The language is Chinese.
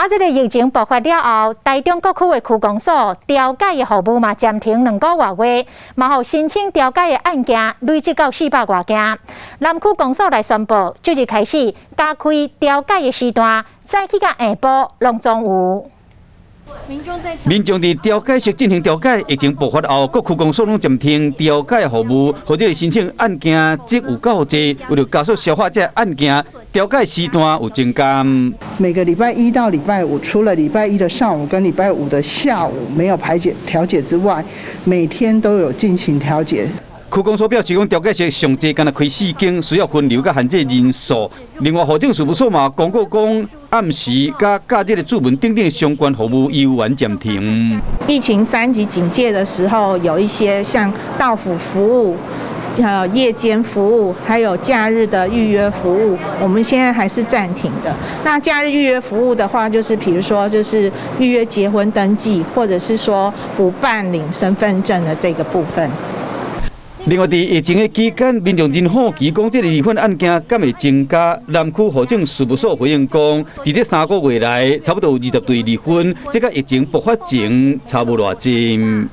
这个疫情爆发了后，台中各区的区公所调解的服务嘛暂停2个月，嘛互申请调解的案件累积到400多件。南区公所来宣布，即日开始加开调解的时段，早起甲下晡拢总有。 民众伫调解室进行调解，疫情爆发后，各区公所拢暂停调解服务，或者申请案件积有够多，为了加速消化这案件，调解时段有增加。每个礼拜1到礼拜5，除了礼拜1的上午跟礼拜5的下午没有调解之外，每天都有进行调解。 区公所表示，讲调解室上济敢若开4间，需要分流甲限制人数。另外，户政事务所嘛公告讲，暗时甲假日的注文等等相关服务依然暂停。疫情3级警戒的时候，有一些像到府服务、夜间服务，还有假日的预约服务，我们现在还是暂停的。那假日预约服务的话，就是比如说就是预约结婚登记，或者是说补办领身份证的这个部分。 另外，伫疫情的期间，民众真好奇讲，这个离婚案件敢会增加？南区户政事务所回应讲，伫这3个月来，差不多有20对离婚，这个疫情爆发前差不偌近。